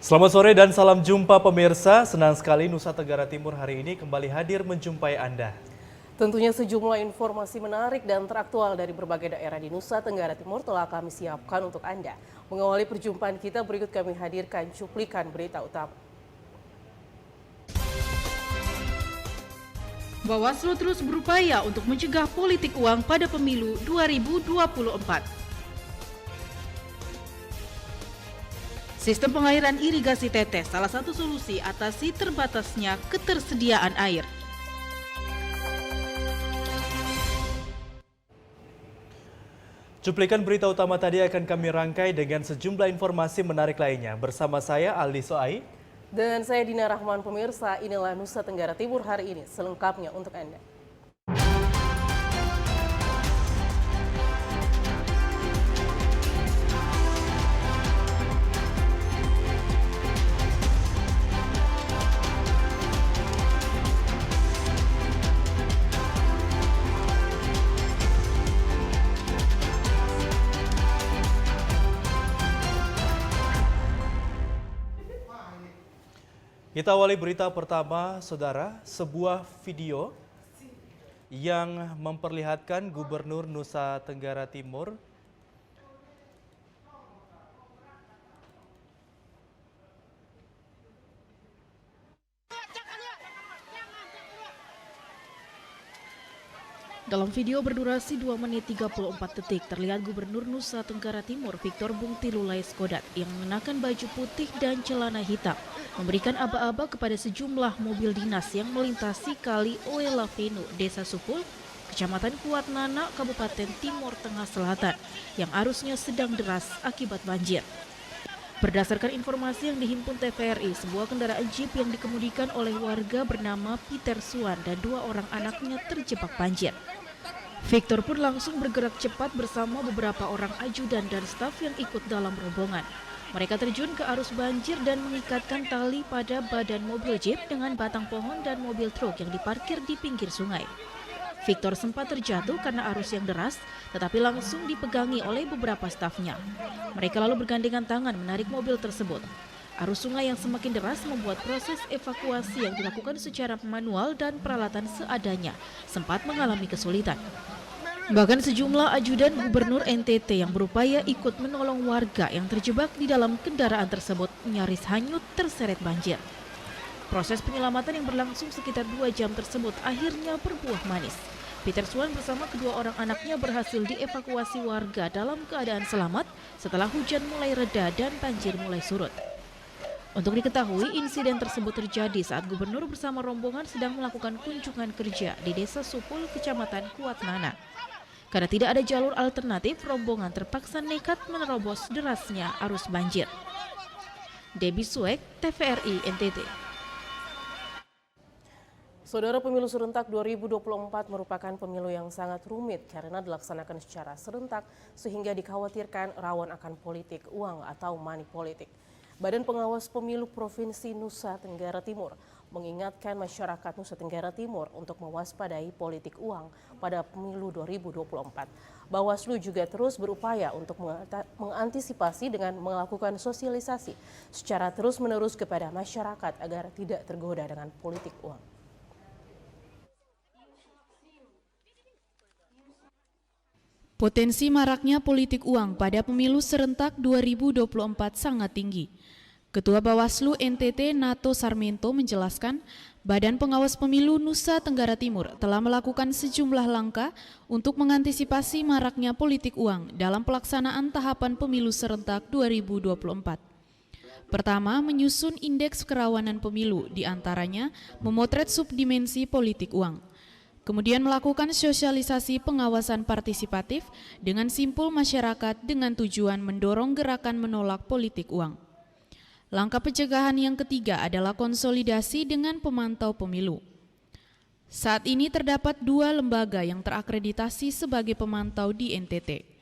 Selamat sore dan salam jumpa pemirsa. Senang sekali Nusa Tenggara Timur hari ini kembali hadir menjumpai Anda. Tentunya sejumlah informasi menarik dan teraktual dari berbagai daerah di Nusa Tenggara Timur telah kami siapkan untuk Anda. Mengawali perjumpaan kita, berikut kami hadirkan cuplikan berita utama. Bawaslu terus berupaya untuk mencegah politik uang pada pemilu 2024. Sistem pengairan irigasi tetes salah satu solusi atasi terbatasnya ketersediaan air. Cuplikan berita utama tadi akan kami rangkai dengan sejumlah informasi menarik lainnya. Bersama saya Aldi Soai. Dan saya Dina Rahman. Pemirsa, inilah Nusa Tenggara Timur hari ini selengkapnya untuk Anda. Kita awali berita pertama, saudara. Sebuah video yang memperlihatkan Gubernur Nusa Tenggara Timur Dalam video berdurasi 2 menit 34 detik, terlihat Gubernur Nusa Tenggara Timur Victor Bungtilulai Skodat yang mengenakan baju putih dan celana hitam, memberikan aba-aba kepada sejumlah mobil dinas yang melintasi Kali Oelavenu, Desa Supul, Kecamatan Kuatnana, Kabupaten Timor Tengah Selatan, yang arusnya sedang deras akibat banjir. Berdasarkan informasi yang dihimpun TVRI, sebuah kendaraan jeep yang dikemudikan oleh warga bernama Peter Suwan dan 2 orang anaknya terjebak banjir. Victor pun langsung bergerak cepat bersama beberapa orang ajudan dan staf yang ikut dalam rombongan. Mereka terjun ke arus banjir dan mengikatkan tali pada badan mobil jeep dengan batang pohon dan mobil truk yang diparkir di pinggir sungai. Victor sempat terjatuh karena arus yang deras, tetapi langsung dipegangi oleh beberapa stafnya. Mereka lalu bergandengan tangan menarik mobil tersebut. Arus sungai yang semakin deras membuat proses evakuasi yang dilakukan secara manual dan peralatan seadanya sempat mengalami kesulitan. Bahkan sejumlah ajudan Gubernur NTT yang berupaya ikut menolong warga yang terjebak di dalam kendaraan tersebut nyaris hanyut terseret banjir. Proses penyelamatan yang berlangsung sekitar 2 jam tersebut akhirnya berbuah manis. Peter Swan bersama kedua orang anaknya berhasil dievakuasi warga dalam keadaan selamat setelah hujan mulai reda dan banjir mulai surut. Untuk diketahui, insiden tersebut terjadi saat Gubernur bersama rombongan sedang melakukan kunjungan kerja di Desa Supul, Kecamatan Kuatnana. Karena tidak ada jalur alternatif, rombongan terpaksa nekat menerobos derasnya arus banjir. Debbie Suek, TVRI NTT. Saudara, pemilu serentak 2024 merupakan pemilu yang sangat rumit karena dilaksanakan secara serentak sehingga dikhawatirkan rawan akan politik uang atau money politik. Badan Pengawas Pemilu Provinsi Nusa Tenggara Timur mengingatkan masyarakat Nusa Tenggara Timur untuk mewaspadai politik uang pada pemilu 2024. Bawaslu juga terus berupaya untuk mengantisipasi dengan melakukan sosialisasi secara terus-menerus kepada masyarakat agar tidak tergoda dengan politik uang. Potensi maraknya politik uang pada pemilu serentak 2024 sangat tinggi. Ketua Bawaslu NTT Nato Sarmento menjelaskan, Badan Pengawas Pemilu Nusa Tenggara Timur telah melakukan sejumlah langkah untuk mengantisipasi maraknya politik uang dalam pelaksanaan tahapan pemilu serentak 2024. Pertama, menyusun indeks kerawanan pemilu, diantaranya memotret subdimensi politik uang. Kemudian melakukan sosialisasi pengawasan partisipatif dengan simpul masyarakat dengan tujuan mendorong gerakan menolak politik uang. Langkah pencegahan yang ketiga adalah konsolidasi dengan pemantau pemilu. Saat ini terdapat 2 lembaga yang terakreditasi sebagai pemantau di NTT.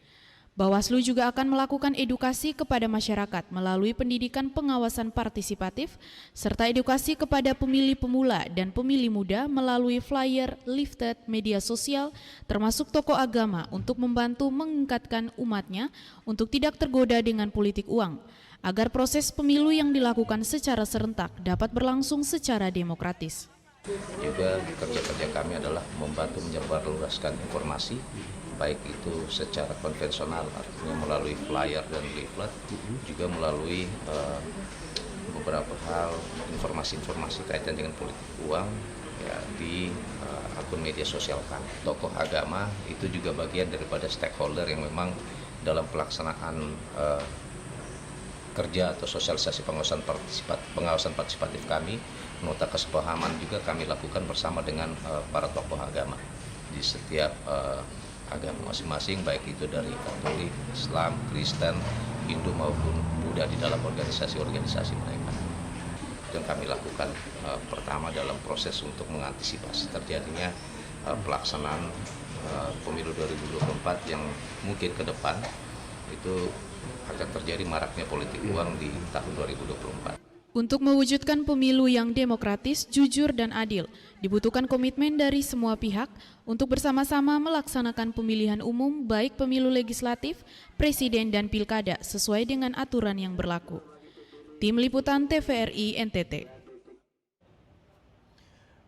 Bawaslu juga akan melakukan edukasi kepada masyarakat melalui pendidikan pengawasan partisipatif serta edukasi kepada pemilih pemula dan pemilih muda melalui flyer, leaflet, media sosial, termasuk tokoh agama untuk membantu mengingatkan umatnya untuk tidak tergoda dengan politik uang agar proses pemilu yang dilakukan secara serentak dapat berlangsung secara demokratis. Juga kerja-kerja kami adalah membantu menyebarluaskan informasi, baik itu secara konvensional, artinya melalui flyer dan leaflet, juga melalui beberapa hal informasi-informasi kaitan dengan politik uang ya, di akun media sosial kami. Tokoh agama itu juga bagian daripada stakeholder yang memang dalam pelaksanaan kerja atau sosialisasi pengawasan partisipatif kami, nota kesepahaman juga kami lakukan bersama dengan para tokoh agama di setiap agama masing-masing, baik itu dari Katolik, Islam, Kristen, Hindu maupun Buddha di dalam organisasi-organisasi mereka. Yang kami lakukan pertama dalam proses untuk mengantisipasi terjadinya pelaksanaan pemilu 2024 yang mungkin ke depan itu akan terjadi maraknya politik uang di tahun 2024. Untuk mewujudkan pemilu yang demokratis, jujur, dan adil, dibutuhkan komitmen dari semua pihak untuk bersama-sama melaksanakan pemilihan umum baik pemilu legislatif, presiden, dan pilkada sesuai dengan aturan yang berlaku. Tim Liputan TVRI NTT.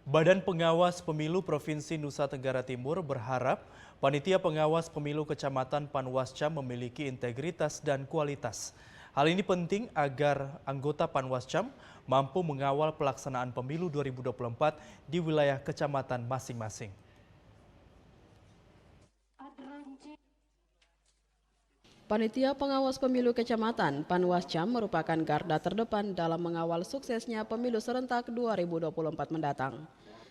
Badan Pengawas Pemilu Provinsi Nusa Tenggara Timur berharap Panitia Pengawas Pemilu Kecamatan Panwascam memiliki integritas dan kualitas. Hal ini penting agar anggota Panwascam mampu mengawal pelaksanaan pemilu 2024 di wilayah kecamatan masing-masing. Panitia Pengawas Pemilu Kecamatan Panwascam merupakan garda terdepan dalam mengawal suksesnya pemilu serentak 2024 mendatang.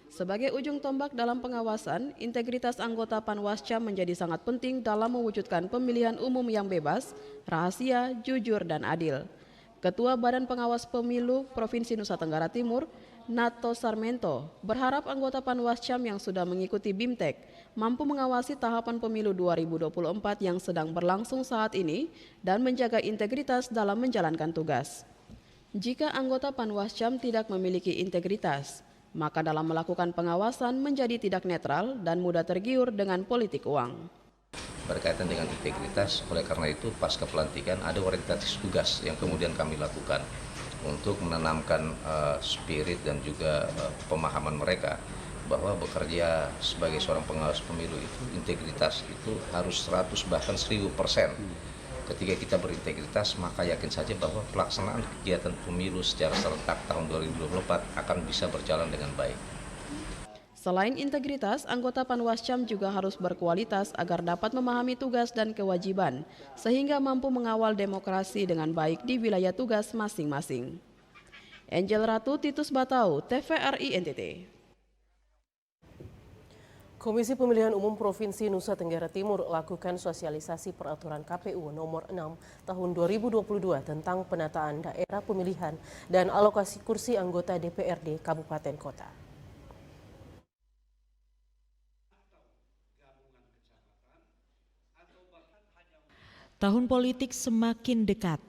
Sebagai ujung tombak dalam pengawasan, integritas anggota Panwascam menjadi sangat penting dalam mewujudkan pemilihan umum yang bebas, rahasia, jujur, dan adil. Ketua Badan Pengawas Pemilu Provinsi Nusa Tenggara Timur, Nato Sarmento, berharap anggota Panwascam yang sudah mengikuti BIMTEK mampu mengawasi tahapan pemilu 2024 yang sedang berlangsung saat ini dan menjaga integritas dalam menjalankan tugas. Jika anggota Panwascam tidak memiliki integritas, maka dalam melakukan pengawasan menjadi tidak netral dan mudah tergiur dengan politik uang. Berkaitan dengan integritas, oleh karena itu pasca pelantikan ada orientasi tugas yang kemudian kami lakukan untuk menanamkan spirit dan juga pemahaman mereka bahwa bekerja sebagai seorang pengawas pemilu itu integritas itu harus 100 bahkan 1000%. Ketika kita berintegritas, maka yakin saja bahwa pelaksanaan kegiatan pemilu secara serentak tahun 2024 akan bisa berjalan dengan baik. Selain integritas, anggota Panwascam juga harus berkualitas agar dapat memahami tugas dan kewajiban, sehingga mampu mengawal demokrasi dengan baik di wilayah tugas masing-masing. Angel Ratu, Titus Batau, TVRI NTT. Komisi Pemilihan Umum Provinsi Nusa Tenggara Timur lakukan sosialisasi peraturan KPU nomor 6 tahun 2022 tentang penataan daerah pemilihan dan alokasi kursi anggota DPRD Kabupaten Kota. Tahun politik semakin dekat.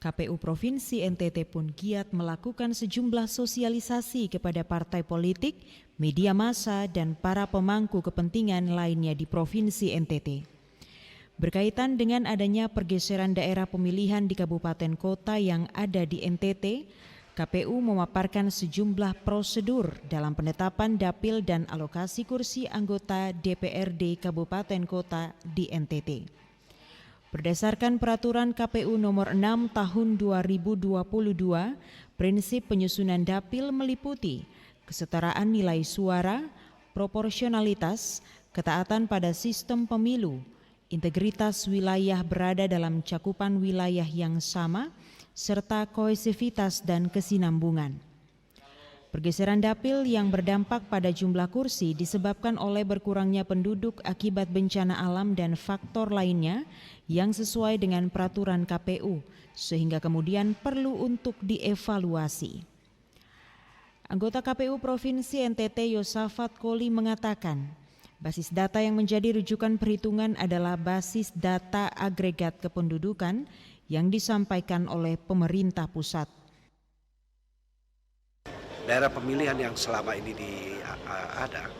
KPU Provinsi NTT pun giat melakukan sejumlah sosialisasi kepada partai politik, media massa, dan para pemangku kepentingan lainnya di Provinsi NTT. Berkaitan dengan adanya pergeseran daerah pemilihan di kabupaten kota yang ada di NTT, KPU memaparkan sejumlah prosedur dalam penetapan dapil dan alokasi kursi anggota DPRD kabupaten kota di NTT. Berdasarkan peraturan KPU nomor 6 tahun 2022, prinsip penyusunan dapil meliputi kesetaraan nilai suara, proporsionalitas, ketaatan pada sistem pemilu, integritas wilayah berada dalam cakupan wilayah yang sama, serta kohesivitas dan kesinambungan. Pergeseran dapil yang berdampak pada jumlah kursi disebabkan oleh berkurangnya penduduk akibat bencana alam dan faktor lainnya yang sesuai dengan peraturan KPU, sehingga kemudian perlu untuk dievaluasi. Anggota KPU Provinsi NTT Yosafat Koli mengatakan, basis data yang menjadi rujukan perhitungan adalah basis data agregat kependudukan yang disampaikan oleh pemerintah pusat. Daerah pemilihan yang selama ini ada,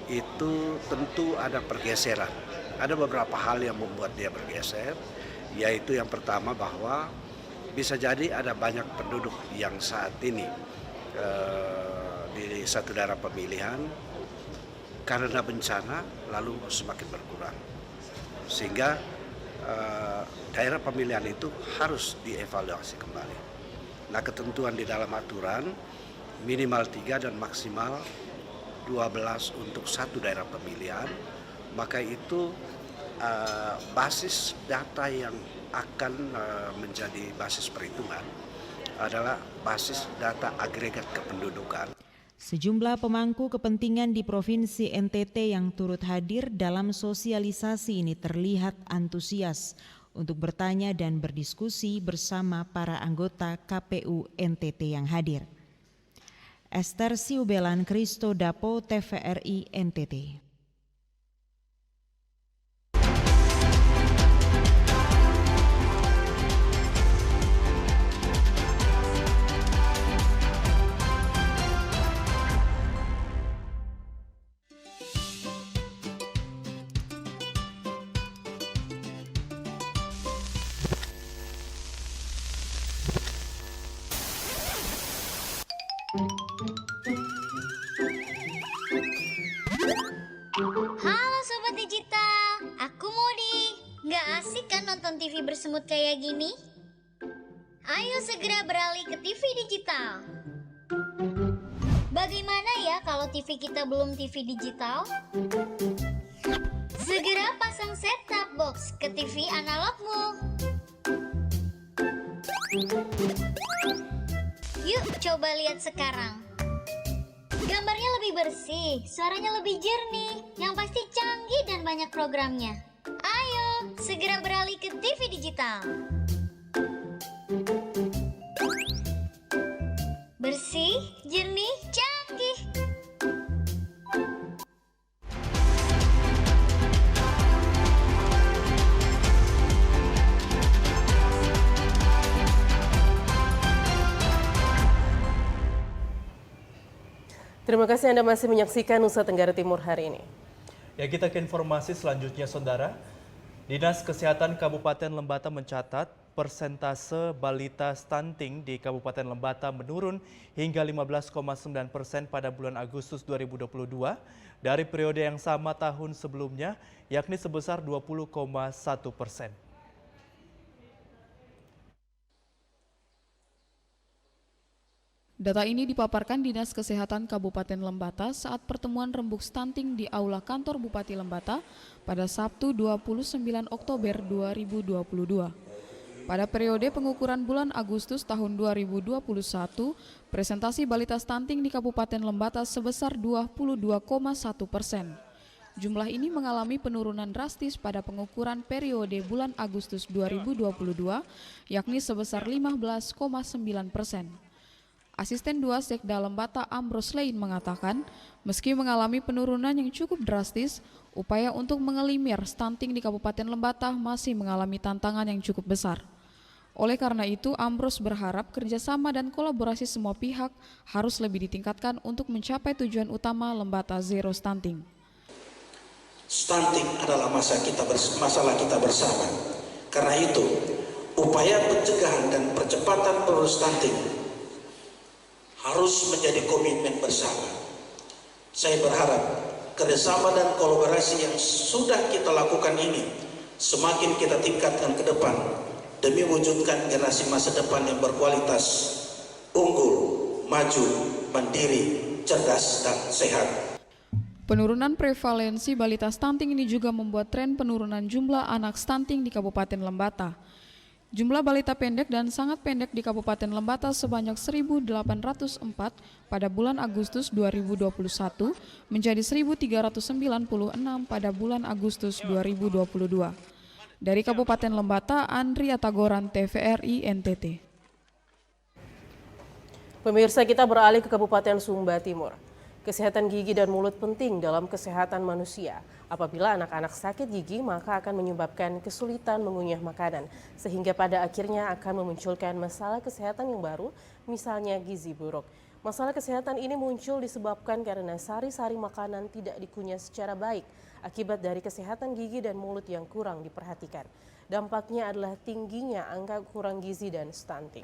itu tentu ada pergeseran. Ada beberapa hal yang membuat dia bergeser, yaitu yang pertama bahwa bisa jadi ada banyak penduduk yang saat ini di satu daerah pemilihan karena bencana lalu semakin berkurang. Sehingga daerah pemilihan itu harus dievaluasi kembali. Nah, ketentuan di dalam aturan minimal 3 dan maksimal 12 untuk satu daerah pemilihan, maka itu basis data yang akan menjadi basis perhitungan adalah basis data agregat kependudukan. Sejumlah pemangku kepentingan di Provinsi NTT yang turut hadir dalam sosialisasi ini terlihat antusias untuk bertanya dan berdiskusi bersama para anggota KPU NTT yang hadir. Esther Siubelan, Kristo Dapo, TVRI NTT. Halo Sobat Digital, aku Modi. Nggak asik kan nonton TV bersemut kayak gini? Ayo segera beralih ke TV digital. Bagaimana ya kalau TV kita belum TV digital? Segera pasang set-top box ke TV analogmu. Yuk coba lihat sekarang. Gambarnya lebih bersih, suaranya lebih jernih, yang pasti canggih dan banyak programnya. Ayo, segera beralih ke TV digital. Bersih, jernih, canggih. Terima kasih Anda masih menyaksikan Nusa Tenggara Timur hari ini. Ya, kita ke informasi selanjutnya, Saudara. Dinas Kesehatan Kabupaten Lembata mencatat persentase balita stunting di Kabupaten Lembata menurun hingga 15,9% pada bulan Agustus 2022 dari periode yang sama tahun sebelumnya, yakni sebesar 20,1%. Data ini dipaparkan Dinas Kesehatan Kabupaten Lembata saat pertemuan rembuk stunting di Aula Kantor Bupati Lembata pada Sabtu 29 Oktober 2022. Pada periode pengukuran bulan Agustus tahun 2021, presentasi balita stunting di Kabupaten Lembata sebesar 22,1%. Jumlah ini mengalami penurunan drastis pada pengukuran periode bulan Agustus 2022, yakni sebesar 15,9%. Asisten 2 Sekda Lembata Ambrose Lain mengatakan, meski mengalami penurunan yang cukup drastis, upaya untuk mengelimir stunting di Kabupaten Lembata masih mengalami tantangan yang cukup besar. Oleh karena itu, Ambrose berharap kerjasama dan kolaborasi semua pihak harus lebih ditingkatkan untuk mencapai tujuan utama Lembata Zero Stunting. Stunting adalah masalah kita bersama. Karena itu, upaya pencegahan dan percepatan penurunan stunting harus menjadi komitmen bersama. Saya berharap kerjasama dan kolaborasi yang sudah kita lakukan ini semakin kita tingkatkan ke depan demi mewujudkan generasi masa depan yang berkualitas, unggul, maju, mandiri, cerdas, dan sehat. Penurunan prevalensi balita stunting ini juga membuat tren penurunan jumlah anak stunting di Kabupaten Lembata. Jumlah balita pendek dan sangat pendek di Kabupaten Lembata sebanyak 1.804 pada bulan Agustus 2021 menjadi 1.396 pada bulan Agustus 2022. Dari Kabupaten Lembata, Andri Atagoran, TVRI NTT. Pemirsa, kita beralih ke Kabupaten Sumba Timur. Kesehatan gigi dan mulut penting dalam kesehatan manusia. Apabila anak-anak sakit gigi, maka akan menyebabkan kesulitan mengunyah makanan, sehingga pada akhirnya akan memunculkan masalah kesehatan yang baru, misalnya gizi buruk. Masalah kesehatan ini muncul disebabkan karena sari-sari makanan tidak dikunyah secara baik akibat dari kesehatan gigi dan mulut yang kurang diperhatikan. Dampaknya adalah tingginya angka kurang gizi dan stunting.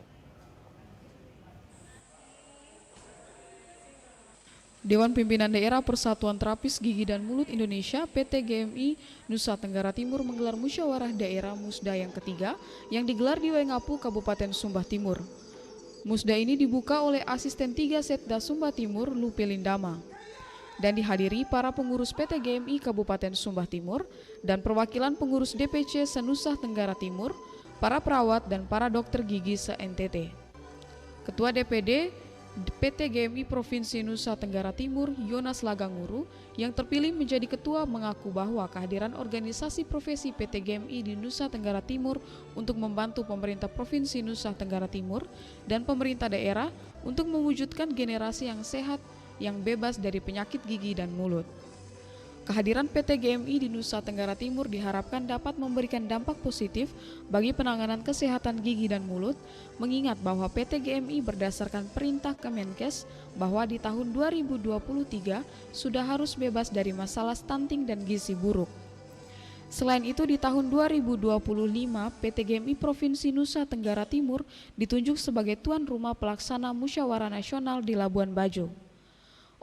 Dewan Pimpinan Daerah Persatuan Terapis Gigi dan Mulut Indonesia PT GMI Nusa Tenggara Timur menggelar musyawarah daerah Musda yang ketiga yang digelar di Waingapu, Kabupaten Sumba Timur. Musda ini dibuka oleh Asisten 3 Setda Sumba Timur, Lupe Lindama, dan dihadiri para pengurus PT GMI Kabupaten Sumba Timur dan perwakilan pengurus DPC se-Nusa Tenggara Timur, para perawat dan para dokter gigi se-NTT. Ketua DPD PT GMI Provinsi Nusa Tenggara Timur, Yonas Laganguru, yang terpilih menjadi ketua mengaku bahwa kehadiran organisasi profesi PT GMI di Nusa Tenggara Timur untuk membantu pemerintah Provinsi Nusa Tenggara Timur dan pemerintah daerah untuk mewujudkan generasi yang sehat yang bebas dari penyakit gigi dan mulut. Kehadiran PT GMI di Nusa Tenggara Timur diharapkan dapat memberikan dampak positif bagi penanganan kesehatan gigi dan mulut, mengingat bahwa PT GMI berdasarkan perintah Kemenkes bahwa di tahun 2023 sudah harus bebas dari masalah stunting dan gizi buruk. Selain itu, di tahun 2025, PT GMI Provinsi Nusa Tenggara Timur ditunjuk sebagai tuan rumah pelaksana Musyawarah Nasional di Labuan Bajo.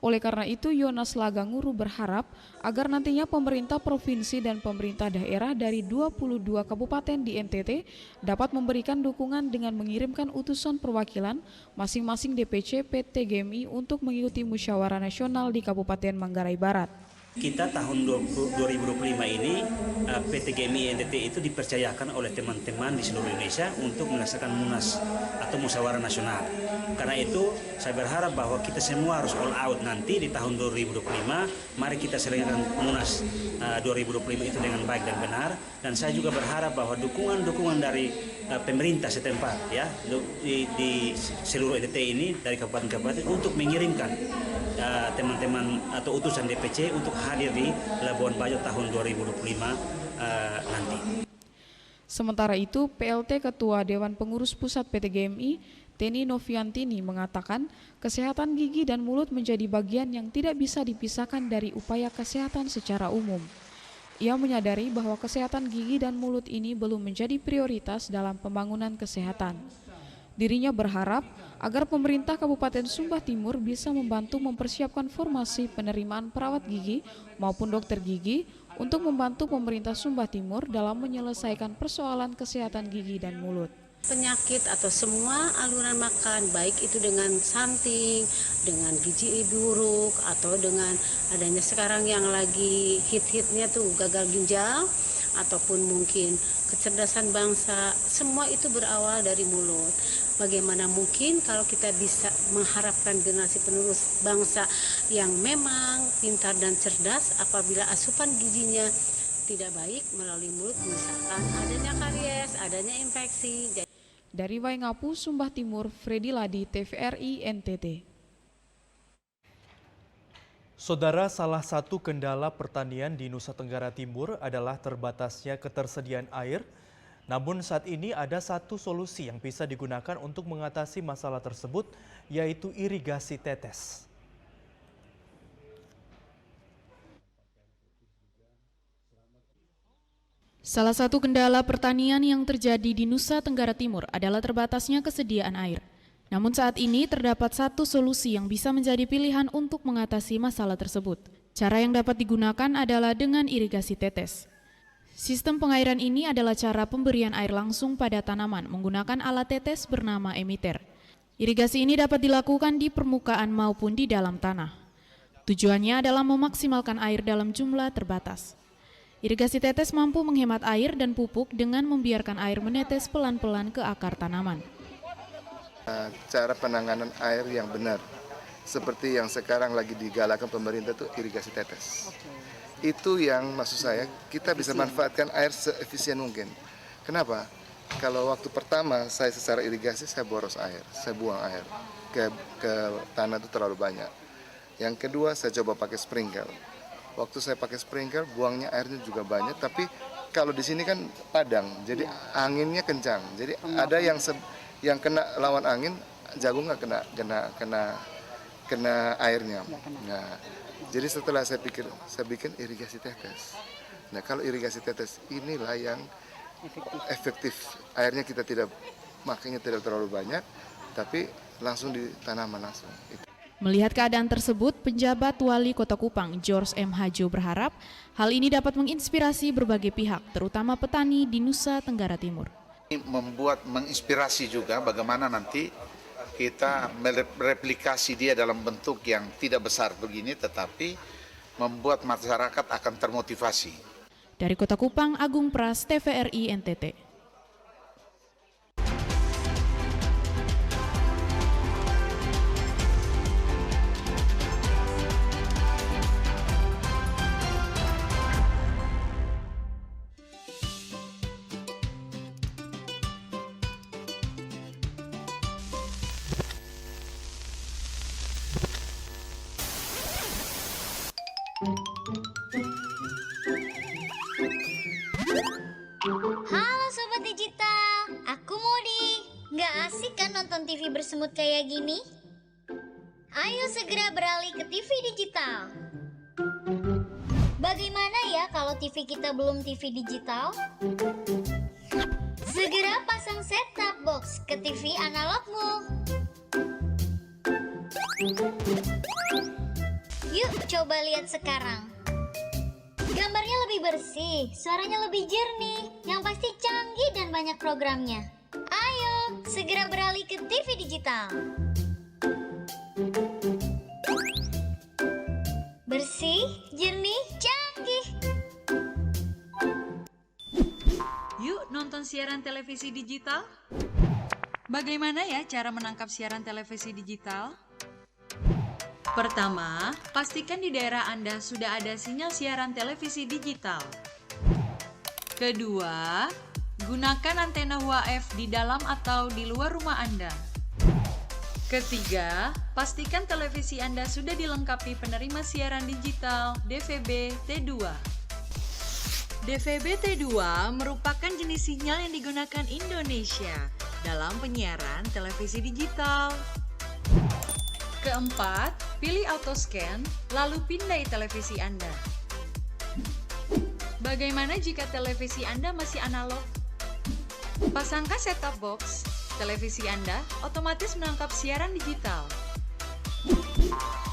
Oleh karena itu, Yonas Laganguru berharap agar nantinya pemerintah provinsi dan pemerintah daerah dari 22 kabupaten di NTT dapat memberikan dukungan dengan mengirimkan utusan perwakilan masing-masing DPC PT GMI untuk mengikuti musyawarah nasional di Kabupaten Manggarai Barat. Kita tahun 2025 ini PT GMI NTT itu dipercayakan oleh teman-teman di seluruh Indonesia untuk melaksanakan Munas atau Musyawarah Nasional. Karena itu saya berharap bahwa kita semua harus all out nanti di tahun 2025. Mari kita selenggarakan Munas 2025 itu dengan baik dan benar. Dan saya juga berharap bahwa dukungan dari pemerintah setempat ya di seluruh NTT ini dari kabupaten-kabupaten untuk mengirimkan teman-teman atau utusan DPC untuk hadir di Labuan Bajo tahun 2025 nanti. Sementara itu, PLT Ketua Dewan Pengurus Pusat PT GMI, Teni Noviantini mengatakan kesehatan gigi dan mulut menjadi bagian yang tidak bisa dipisahkan dari upaya kesehatan secara umum. Ia menyadari bahwa kesehatan gigi dan mulut ini belum menjadi prioritas dalam pembangunan kesehatan. Dirinya berharap agar pemerintah Kabupaten Sumba Timur bisa membantu mempersiapkan formasi penerimaan perawat gigi maupun dokter gigi untuk membantu pemerintah Sumba Timur dalam menyelesaikan persoalan kesehatan gigi dan mulut. Penyakit atau semua alunan makan, baik itu dengan stunting, dengan gizi buruk, atau dengan adanya sekarang yang lagi hit-hitnya tuh gagal ginjal, ataupun mungkin kecerdasan bangsa, semua itu berawal dari mulut. Bagaimana mungkin kalau kita bisa mengharapkan generasi penerus bangsa yang memang pintar dan cerdas apabila asupan gizinya tidak baik melalui mulut, misalkan adanya karies, adanya infeksi. Dari Waingapu, Sumba Timur, Freddy Ladi, TVRI NTT. Saudara, salah satu kendala pertanian di Nusa Tenggara Timur adalah terbatasnya ketersediaan air. Namun saat ini ada satu solusi yang bisa digunakan untuk mengatasi masalah tersebut, yaitu irigasi tetes. Salah satu kendala pertanian yang terjadi di Nusa Tenggara Timur adalah terbatasnya kesediaan air. Namun saat ini terdapat satu solusi yang bisa menjadi pilihan untuk mengatasi masalah tersebut. Cara yang dapat digunakan adalah dengan irigasi tetes. Sistem pengairan ini adalah cara pemberian air langsung pada tanaman menggunakan alat tetes bernama emiter. Irigasi ini dapat dilakukan di permukaan maupun di dalam tanah. Tujuannya adalah memaksimalkan air dalam jumlah terbatas. Irigasi tetes mampu menghemat air dan pupuk dengan membiarkan air menetes pelan-pelan ke akar tanaman. Cara penanganan air yang benar, seperti yang sekarang lagi digalakkan pemerintah itu irigasi tetes. Itu yang maksud saya, kita bisa manfaatkan air seefisien mungkin. Kenapa? Kalau waktu pertama saya secara irigasi, saya boros air, saya buang air ke tanah itu terlalu banyak. Yang kedua, saya coba pakai sprinkle. Waktu saya pakai sprinkler, buangnya airnya juga banyak, tapi kalau di sini kan padang, jadi anginnya kencang. Jadi ada yang kena lawan angin, jagung nggak kena kena airnya. Nah, jadi setelah saya bikin irigasi tetes. Nah, kalau irigasi tetes inilah yang efektif. Airnya kita makanya tidak terlalu banyak, tapi langsung di tanaman langsung. Melihat keadaan tersebut, penjabat Wali Kota Kupang, George M. Hajo berharap hal ini dapat menginspirasi berbagai pihak, terutama petani di Nusa Tenggara Timur. Menginspirasi juga bagaimana nanti kita mereplikasi dia dalam bentuk yang tidak besar begini, tetapi membuat masyarakat akan termotivasi. Dari Kota Kupang, Agung Pras, TVRI NTT. Halo Sobat Digital, aku Modi. Nggak asik kan nonton TV bersemut kayak gini? Ayo segera beralih ke TV digital. Bagaimana ya kalau TV kita belum TV digital? Segera pasang set-top box ke TV analogmu. Yuk coba lihat sekarang. Gambarnya lebih bersih, suaranya lebih jernih, yang pasti canggih dan banyak programnya. Ayo, segera beralih ke TV digital. Bersih, jernih, canggih. Yuk nonton siaran televisi digital. Bagaimana ya cara menangkap siaran televisi digital? Pertama, pastikan di daerah Anda sudah ada sinyal siaran televisi digital. Kedua, gunakan antena UHF di dalam atau di luar rumah Anda. Ketiga, pastikan televisi Anda sudah dilengkapi penerima siaran digital DVB T2. DVB T2 merupakan jenis sinyal yang digunakan Indonesia dalam penyiaran televisi digital. Keempat, pilih auto scan, lalu pindai televisi Anda. Bagaimana jika televisi Anda masih analog? Pasangkan set-top box, televisi Anda otomatis menangkap siaran digital.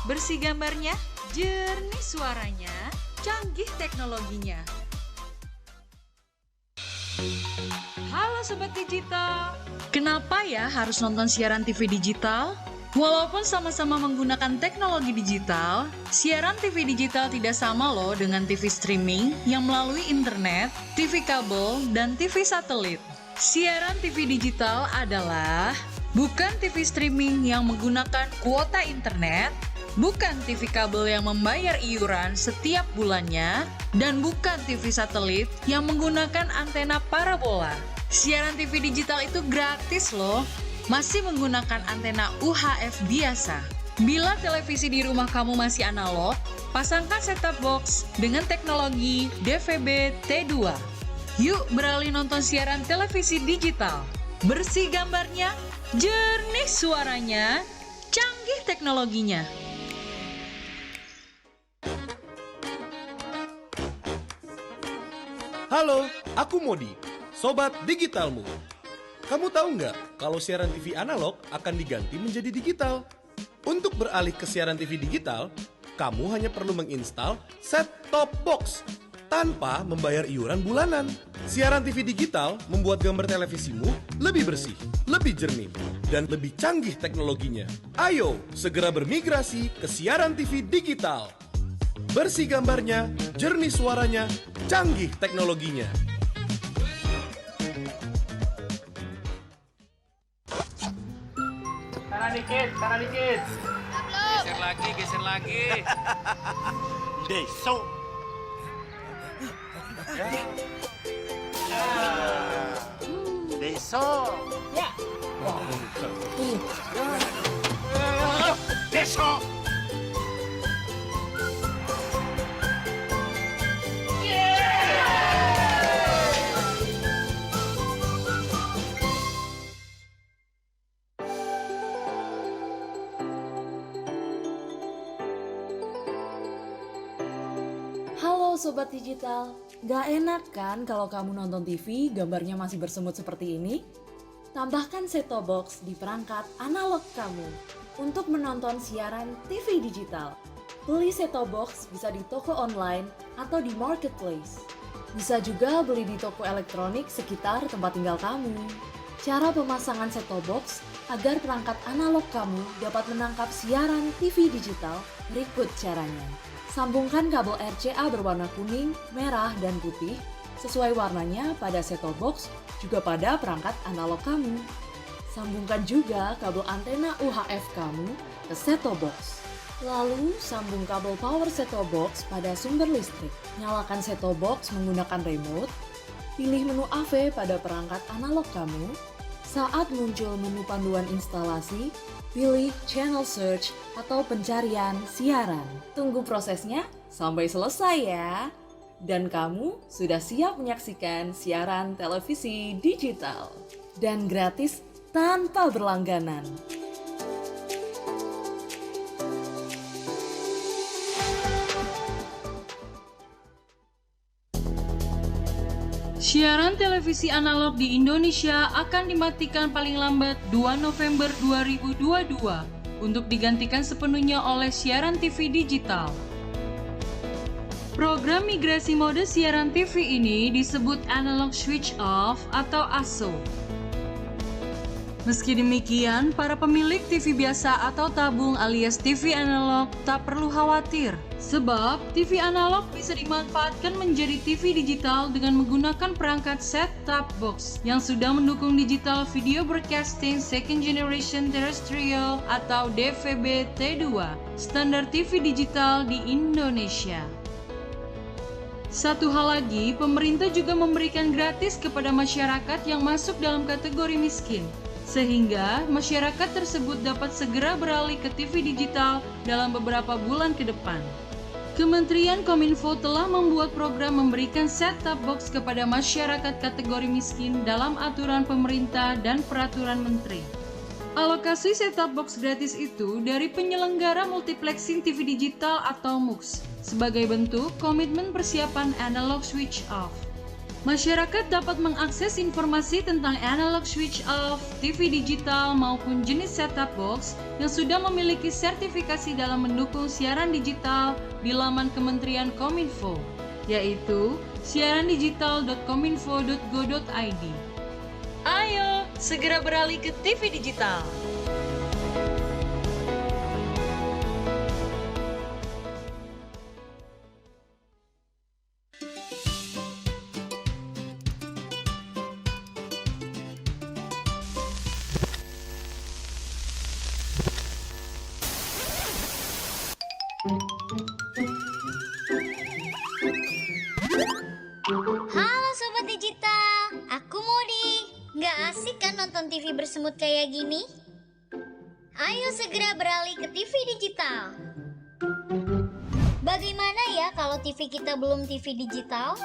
Bersih gambarnya, jernih suaranya, canggih teknologinya. Halo Sobat Digital, kenapa ya harus nonton siaran TV digital? Walaupun sama-sama menggunakan teknologi digital, siaran TV digital tidak sama loh dengan TV streaming yang melalui internet, TV kabel, dan TV satelit. Siaran TV digital adalah bukan TV streaming yang menggunakan kuota internet, bukan TV kabel yang membayar iuran setiap bulannya, dan bukan TV satelit yang menggunakan antena parabola. Siaran TV digital itu gratis loh. Masih menggunakan antena UHF biasa. Bila televisi di rumah kamu masih analog, pasangkan set-top box dengan teknologi DVB T2. Yuk beralih nonton siaran televisi digital. Bersih gambarnya, jernih suaranya, canggih teknologinya. Halo, aku Modi, Sobat Digitalmu. Kamu tahu nggak kalau siaran TV analog akan diganti menjadi digital? Untuk beralih ke siaran TV digital, kamu hanya perlu menginstal set-top box tanpa membayar iuran bulanan. Siaran TV digital membuat gambar televisimu lebih bersih, lebih jernih, dan lebih canggih teknologinya. Ayo, segera bermigrasi ke siaran TV digital. Bersih gambarnya, jernih suaranya, canggih teknologinya. Sana dikit. Geser lagi. Deso. Deso. Ya. Deso. Halo Sobat Digital, gak enak kan kalau kamu nonton TV gambarnya masih bersemut seperti ini? Tambahkan set-top box di perangkat analog kamu untuk menonton siaran TV digital. Beli set-top box bisa di toko online atau di marketplace. Bisa juga beli di toko elektronik sekitar tempat tinggal kamu. Cara pemasangan set-top box agar perangkat analog kamu dapat menangkap siaran TV digital berikut caranya. Sambungkan kabel RCA berwarna kuning, merah, dan putih sesuai warnanya pada set-top box juga pada perangkat analog kamu. Sambungkan juga kabel antena UHF kamu ke set-top box. Lalu sambung kabel power set-top box pada sumber listrik. Nyalakan set-top box menggunakan remote. Pilih menu AV pada perangkat analog kamu. Saat muncul menu panduan instalasi, pilih channel search atau pencarian siaran. Tunggu prosesnya sampai selesai ya. Dan kamu sudah siap menyaksikan siaran televisi digital. Dan gratis tanpa berlangganan. Siaran televisi analog di Indonesia akan dimatikan paling lambat 2 November 2022 untuk digantikan sepenuhnya oleh siaran TV digital. Program migrasi mode siaran TV ini disebut Analog Switch Off atau ASO. Meski demikian, para pemilik TV biasa atau tabung alias TV analog tak perlu khawatir, sebab TV analog bisa dimanfaatkan menjadi TV digital dengan menggunakan perangkat set-top box yang sudah mendukung digital video broadcasting second generation terrestrial atau DVB T2, standar TV digital di Indonesia. Satu hal lagi, pemerintah juga memberikan gratis kepada masyarakat yang masuk dalam kategori miskin, sehingga masyarakat tersebut dapat segera beralih ke TV digital dalam beberapa bulan ke depan. Kementerian Kominfo telah membuat program memberikan set-top box kepada masyarakat kategori miskin dalam aturan pemerintah dan peraturan menteri. Alokasi set-top box gratis itu dari penyelenggara multiplexing TV digital atau MUX sebagai bentuk komitmen persiapan analog switch off. Masyarakat dapat mengakses informasi tentang analog switch off, TV digital maupun jenis set-top box yang sudah memiliki sertifikasi dalam mendukung siaran digital di laman Kementerian Kominfo, yaitu siarandigital.kominfo.go.id. Ayo, segera beralih ke TV digital. Halo Sobat Digital, aku Modi. Nggak asik kan nonton TV bersemut kayak gini? Ayo segera beralih ke TV digital. Bagaimana ya kalau TV kita belum TV digital?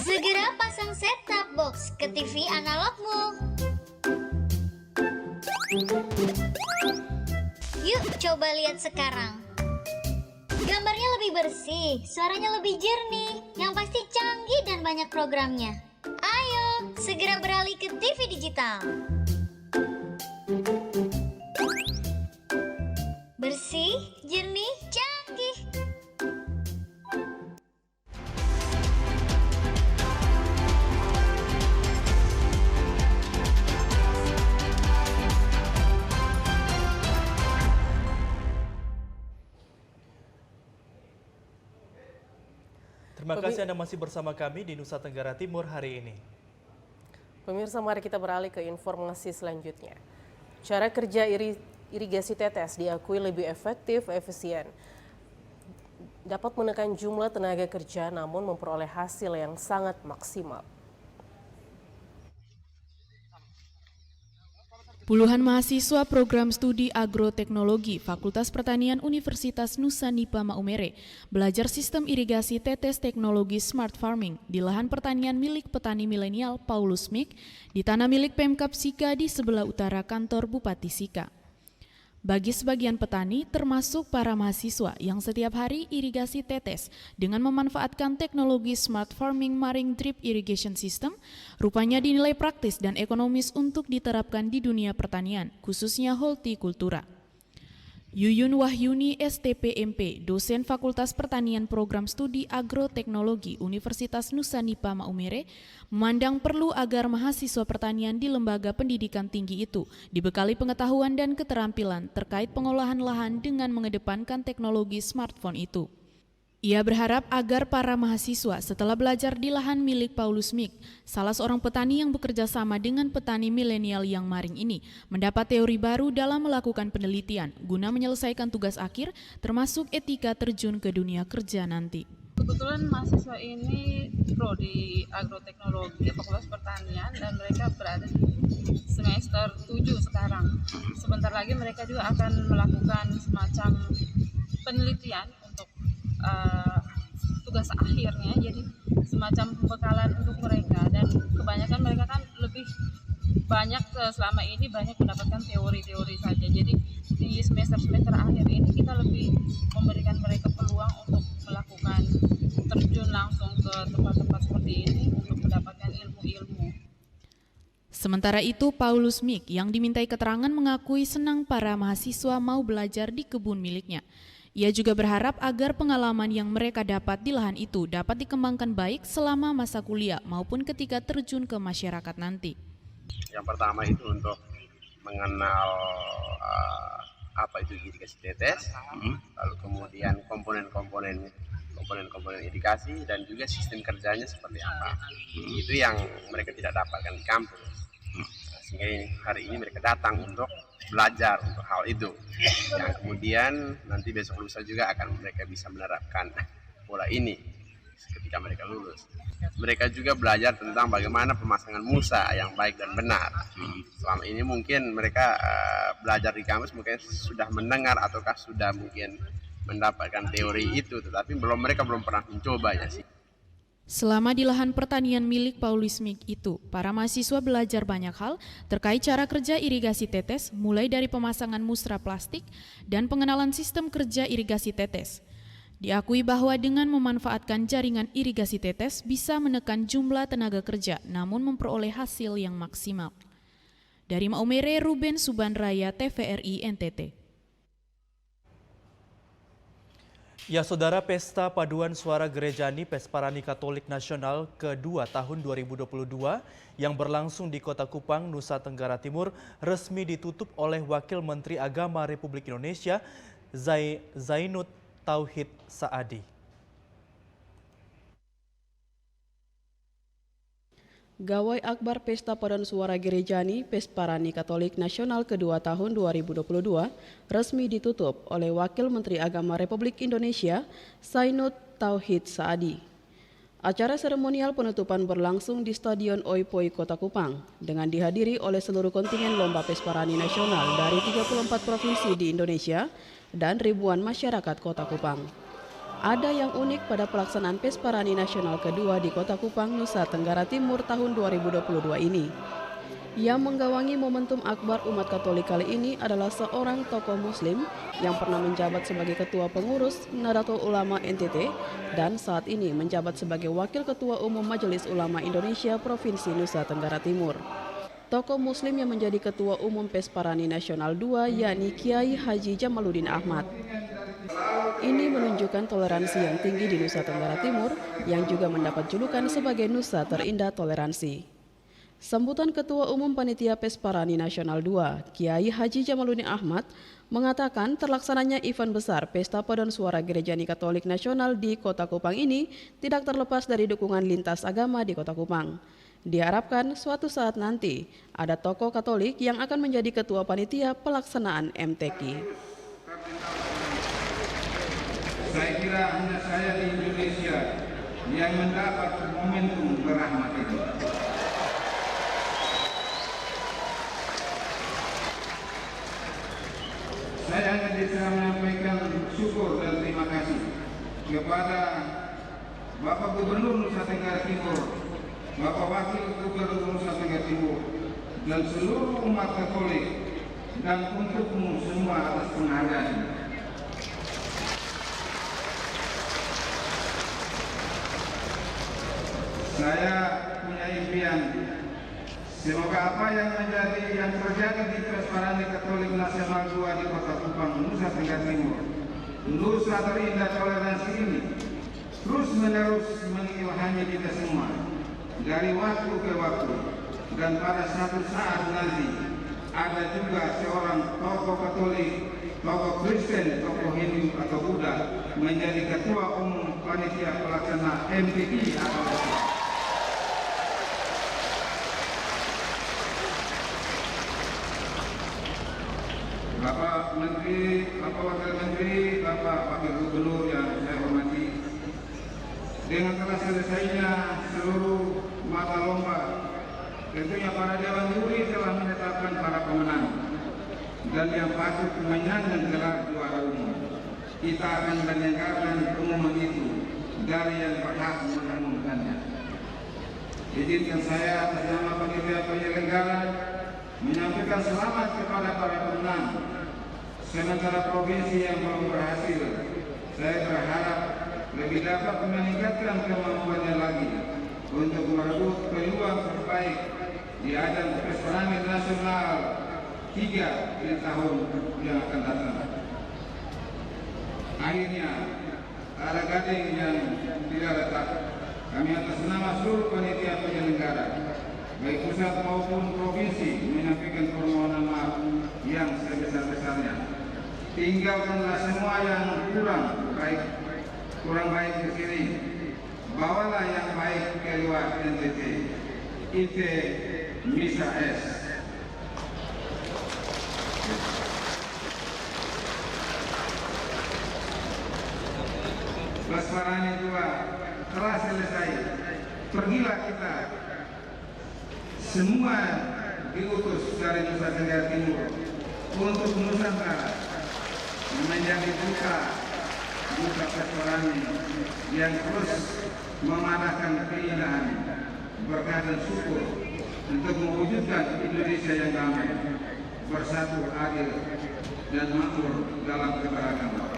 Segera pasang set-top box ke TV analogmu. Yuk coba lihat sekarang. Gambarnya lebih bersih, suaranya lebih jernih, yang pasti canggih dan banyak programnya. Ayo, segera beralih ke TV digital. Bersih, jernih, canggih. Terima kasih Anda masih bersama kami di Nusa Tenggara Timur hari ini. Pemirsa, mari kita beralih ke informasi selanjutnya. Cara kerja irigasi tetes diakui lebih efektif, efisien. Dapat menekan jumlah tenaga kerja namun memperoleh hasil yang sangat maksimal. Puluhan mahasiswa program studi agroteknologi Fakultas Pertanian Universitas Nusa Nipah Maumere belajar sistem irigasi tetes teknologi smart farming di lahan pertanian milik petani milenial Paulus Mik di tanah milik Pemkab Sika di sebelah utara kantor Bupati Sika. Bagi sebagian petani, termasuk para mahasiswa yang setiap hari irigasi tetes dengan memanfaatkan teknologi Smart Farming Marine Drip Irrigation System, rupanya dinilai praktis dan ekonomis untuk diterapkan di dunia pertanian, khususnya hortikultura. Yuyun Wahyuni STPMP, dosen Fakultas Pertanian Program Studi Agroteknologi Universitas Nusa Nipah Maumere, memandang perlu agar mahasiswa pertanian di lembaga pendidikan tinggi itu dibekali pengetahuan dan keterampilan terkait pengolahan lahan dengan mengedepankan teknologi smartphone itu. Ia berharap agar para mahasiswa setelah belajar di lahan milik Paulus Mik, salah seorang petani yang bekerja sama dengan petani milenial yang maring ini, mendapat teori baru dalam melakukan penelitian guna menyelesaikan tugas akhir termasuk etika terjun ke dunia kerja nanti. Kebetulan mahasiswa ini prodi agroteknologi Fakultas Pertanian dan mereka berada di semester 7 sekarang. Sebentar lagi mereka juga akan melakukan semacam penelitian untuk tugas akhirnya, jadi semacam pembekalan untuk mereka, dan kebanyakan mereka kan lebih banyak selama ini banyak mendapatkan teori-teori saja. Jadi di semester-semester akhir ini kita lebih memberikan mereka peluang untuk melakukan terjun langsung ke tempat-tempat seperti ini untuk mendapatkan ilmu-ilmu. Sementara itu, Paulus Mik yang dimintai keterangan mengakui senang para mahasiswa mau belajar di kebun miliknya. Ia juga berharap agar pengalaman yang mereka dapat di lahan itu dapat dikembangkan baik selama masa kuliah maupun ketika terjun ke masyarakat nanti. Yang pertama itu untuk mengenal apa itu irigasi tetes, lalu kemudian komponen-komponen irigasi dan juga sistem kerjanya seperti apa. Itu yang mereka tidak dapatkan di kampus. Sehingga hari ini mereka datang untuk belajar untuk hal itu, yang kemudian nanti besok lusa juga akan mereka bisa menerapkan pola ini ketika mereka lulus. Mereka juga belajar tentang bagaimana pemasangan musa yang baik dan benar. Selama ini mungkin mereka belajar di kampus mungkin sudah mendengar ataukah sudah mungkin mendapatkan teori itu, tetapi mereka belum pernah mencobanya sih. Selama di lahan pertanian milik Paulus Mik itu, para mahasiswa belajar banyak hal terkait cara kerja irigasi tetes, mulai dari pemasangan musra plastik dan pengenalan sistem kerja irigasi tetes. Diakui bahwa dengan memanfaatkan jaringan irigasi tetes bisa menekan jumlah tenaga kerja, namun memperoleh hasil yang maksimal. Dari Maumere, Ruben Subanraya, TVRI NTT. Ya, Saudara, Pesta Paduan Suara Gerejani Pesparani Katolik Nasional kedua tahun 2022 yang berlangsung di Kota Kupang, Nusa Tenggara Timur resmi ditutup oleh Wakil Menteri Agama Republik Indonesia Zainud Tauhid Saadi. Gawai Akbar Pesta Paduan Suara Gerejani Pesparani Katolik Nasional kedua tahun 2022 resmi ditutup oleh Wakil Menteri Agama Republik Indonesia Zainud Tauhid Saadi. Acara seremonial penutupan berlangsung di Stadion Oipoi Kota Kupang dengan dihadiri oleh seluruh kontingen Lomba Pesparani Nasional dari 34 provinsi di Indonesia dan ribuan masyarakat Kota Kupang. Ada yang unik pada pelaksanaan Pesparani Nasional kedua di Kota Kupang, Nusa Tenggara Timur tahun 2022 ini. Yang menggawangi momentum akbar umat Katolik kali ini adalah seorang tokoh muslim yang pernah menjabat sebagai Ketua Pengurus Nahdlatul Ulama NTT dan saat ini menjabat sebagai Wakil Ketua Umum Majelis Ulama Indonesia Provinsi Nusa Tenggara Timur. Tokoh muslim yang menjadi Ketua Umum Pesparani Nasional 2 yakni Kiai Haji Jamaluddin Ahmad. Ini menunjukkan toleransi yang tinggi di Nusa Tenggara Timur yang juga mendapat julukan sebagai Nusa Terindah Toleransi. Sambutan Ketua Umum Panitia Pesparani Nasional 2, Kiai Haji Jamaluddin Ahmad, mengatakan terlaksananya event besar Pesta Paduan Suara Gerejani Katolik Nasional di Kota Kupang ini tidak terlepas dari dukungan lintas agama di Kota Kupang. Diharapkan suatu saat nanti ada tokoh Katolik yang akan menjadi Ketua Panitia pelaksanaan MTQ. Saya kira hanya saya di Indonesia yang mendapat momentum berahmat ini. Saya hanya bisa menyampaikan syukur dan terima kasih kepada Bapak Gubernur Nusa Tenggara Timur, Bapak Wakil Gubernur Nusa Tenggara Timur, dan seluruh umat Katolik dan untukmu semua atas penghargaan. Saya punya impian, semoga apa yang terjadi di Presparani Katolik Nasional 2 di Kota Kupang, Nusa Tenggara Timur, Nusa terindah toleransi ini, terus-menerus mengilhami kita semua dari waktu ke waktu, dan pada satu saat nanti ada juga seorang tokoh Katolik, tokoh Kristen, tokoh Hindu atau Buddha menjadi ketua umum panitia pelaksana MTQ atau Bapak Menteri, Bapak Wakil Menteri, Bapak Wakil Gubernur yang saya hormati, dengan telah selesainya seluruh mata lomba, tentunya para Dewan Juri telah menetapkan para pemenang dan yang patut menyandang gelar juara umum. Kita akan mendengarkan pengumuman itu dari yang berhak mengumumkannya. Izinkan saya atas nama panitia penyelenggara menyampaikan selamat kepada para pemenang. Sementara provinsi yang belum berhasil, saya berharap lebih dapat meningkatkan kemampuannya lagi untuk merebut peluang terbaik di ajang Presparani Nasional 3 di tahun yang akan datang. Akhirnya, ada gading yang tidak letak, kami atas nama seluruh panitia penyelenggara, baik pusat maupun provinsi, menyampaikan permohonan maaf yang sebesar-besarnya. Tinggalkanlah semua yang kurang baik di sini. Bawalah yang baik ke luar NTT. Ite Misa S. Presparani 2 telah selesai. Pergilah kita semua diutus dari Nusa Tenggara Timur untuk Nusantara menjadi duta Presparani yang terus memanahkan keindahan, berkah dan syukur untuk mewujudkan Indonesia yang damai, bersatu, adil, dan makmur dalam keberagaman.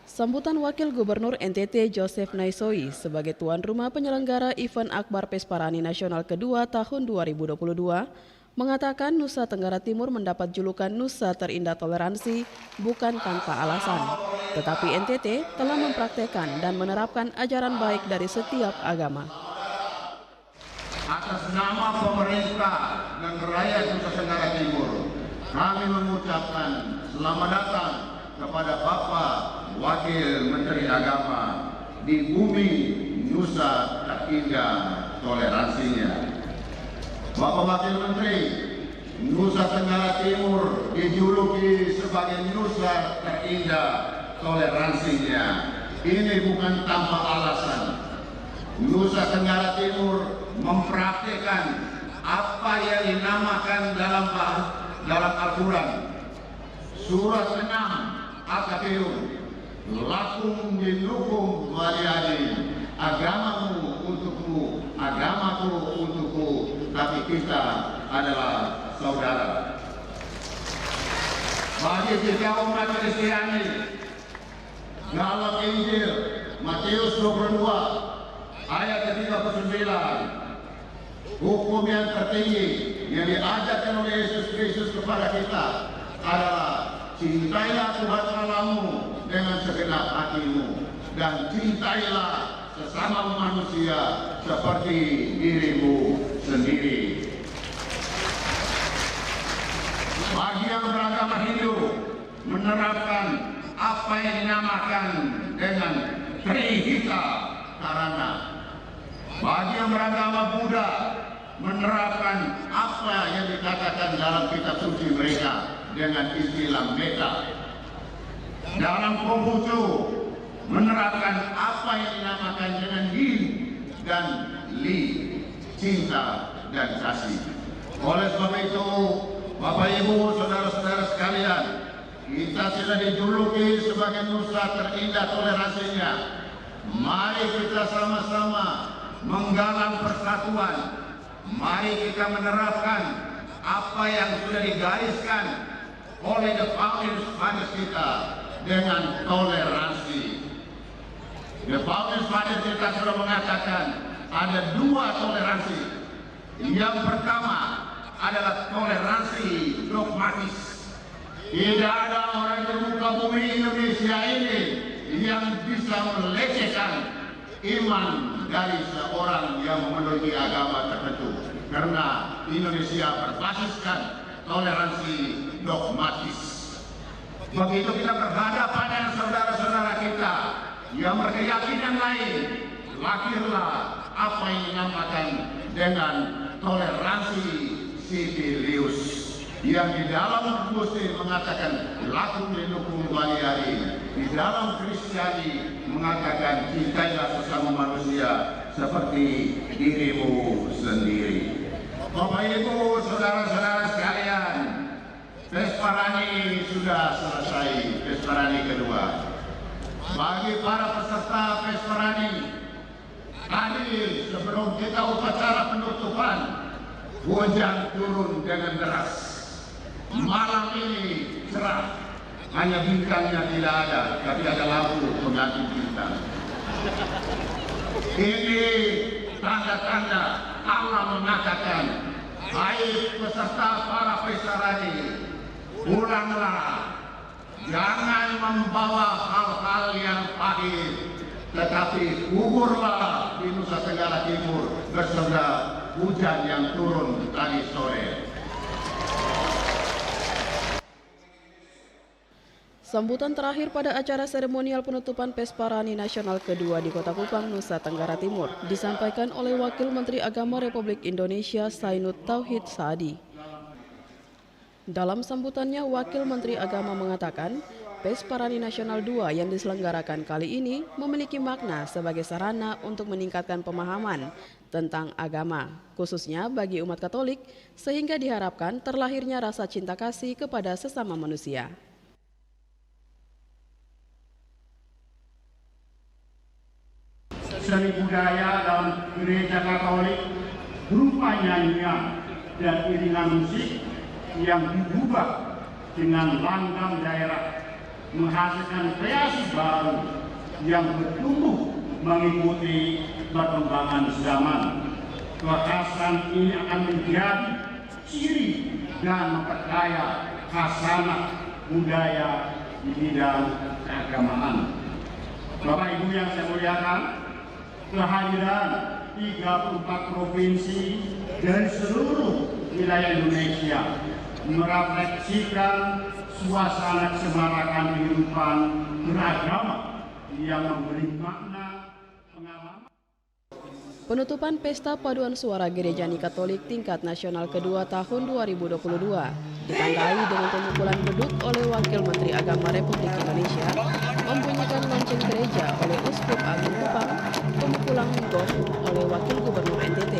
Sambutan Wakil Gubernur NTT Joseph Naisoi sebagai tuan rumah penyelenggara event Akbar Presparani Nasional kedua tahun 2022 mengatakan Nusa Tenggara Timur mendapat julukan Nusa Terindah Toleransi bukan tanpa alasan, tetapi NTT telah mempraktekkan dan menerapkan ajaran baik dari setiap agama. Atas nama pemerintah dan rakyat Nusa Tenggara Timur, kami mengucapkan selamat datang kepada Bapak Wakil Menteri Agama di bumi Nusa Terindah Toleransinya. Bapak Wakil Menteri, Nusa Tenggara Timur dijuluki sebagai Nusa Terindah Toleransinya. Ini bukan tanpa alasan. Nusa Tenggara Timur mempraktikkan apa yang dinamakan dalam Al-Quran. Surat 6 Al-Kafirun, lakum dinukum waliyadin, agamamu untukmu, agamaku untukku, tapi kita adalah saudara. Bagi kita umat Kristiani, dalam Injil Matius 22 ayat 39, hukum yang tertinggi yang diajarkan oleh Yesus Kristus kepada kita adalah cintailah Tuhan Allahmu dengan segenap hatimu dan cintailah sesama manusia seperti dirimu sendiri. Bagi yang beragama Hindu menerapkan apa yang dinamakan dengan Trihita Karana. Bagi yang beragama Buddha menerapkan apa yang dikatakan dalam kitab suci mereka dengan istilah meta. Dalam Konghucu menerapkan apa yang dinamakan dengan yin dan li, cinta dan kasih. Oleh sebab itu, Bapak Ibu, saudara-saudara sekalian, kita sudah dijuluki sebagai Nusa Terindah Toleransinya. Mari kita sama-sama menggalang persatuan, mari kita menerapkan apa yang sudah digariskan oleh the Founding Fathers kita dengan toleransi. The Founding Fathers kita sudah mengatakan ada 2 toleransi. Yang pertama adalah toleransi dogmatis. Tidak ada orang di muka bumi Indonesia ini yang bisa melecehkan iman dari seorang yang memenuhi agama tertentu. Karena Indonesia berbasiskan toleransi dogmatis. Begitu kita berhadapan dengan saudara-saudara kita yang berkeyakinan lain, lahirlah apa yang dinamakan dengan toleransi Sibelius, yang di dalam Muslim mengatakan lakum dinukum waliyari, di dalam Kristiani mengatakan cintailah sesama manusia seperti dirimu sendiri. Bapak Ibu, saudara-saudara sekalian, Pesparani sudah selesai, Pesparani kedua. Bagi para peserta Pesparani, tadi sebelum kita upacara penutupan, hujan turun dengan deras. Malam ini cerah, hanya bintangnya tidak ada, tapi ada lampu pengganti bintang. Ini tanda-tanda Allah mengatakan, hai peserta para Pesparani, pulanglah, jangan membawa hal-hal yang pahit, tetapi kuburlah di Nusa Tenggara Timur beserta hujan yang turun tadi sore. Sambutan terakhir pada acara seremonial penutupan Pesparani Nasional kedua di Kota Kupang, Nusa Tenggara Timur disampaikan oleh Wakil Menteri Agama Republik Indonesia Sainud Tauhid Saadi. Dalam sambutannya, Wakil Menteri Agama mengatakan, Pesparani Nasional 2 yang diselenggarakan kali ini memiliki makna sebagai sarana untuk meningkatkan pemahaman tentang agama, khususnya bagi umat Katolik, sehingga diharapkan terlahirnya rasa cinta kasih kepada sesama manusia. Seni budaya dalam gereja Katolik berupa nyanyian dan iringan musik yang diubah dengan langgam daerah, menghasilkan kreasi baru yang bertumbuh mengikuti perkembangan zaman. Kekhasan ini akan menjadi ciri dan memperkaya khasanah budaya di bidang keagamaan. Bapak Ibu yang saya muliakan, kehadiran 34 provinsi dari seluruh wilayah Indonesia merefleksikan suasana kesemarakan kehidupan beragama yang memberi makna pengalaman. Penutupan Pesta Paduan Suara Gereja Katolik tingkat nasional kedua tahun 2022 ditandai dengan pemukulan beduk oleh Wakil Menteri Agama Republik Indonesia, membunyikan lonceng gereja oleh Uskup Agung Kupang, pemukulan gong oleh Wakil Gubernur NTT,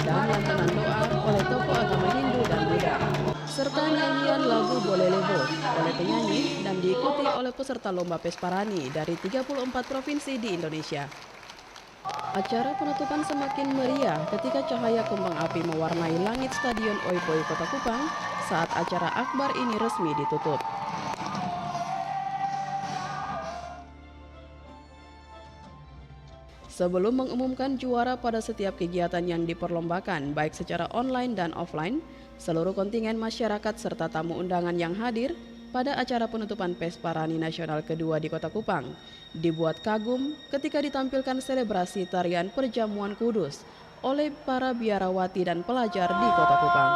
dan lantunan doa oleh tokoh agama Hindu dan Buddha, serta nyanyian lagu Bolelebo oleh penyanyi dan diikuti oleh peserta lomba Pesparani dari 34 provinsi di Indonesia. Acara penutupan semakin meriah ketika cahaya kembang api mewarnai langit Stadion Oiboy Kota Kupang saat acara akbar ini resmi ditutup. Sebelum mengumumkan juara pada setiap kegiatan yang diperlombakan, baik secara online dan offline, seluruh kontingen masyarakat serta tamu undangan yang hadir pada acara penutupan Pesparani Nasional kedua di Kota Kupang dibuat kagum ketika ditampilkan selebrasi tarian Perjamuan Kudus oleh para biarawati dan pelajar di Kota Kupang.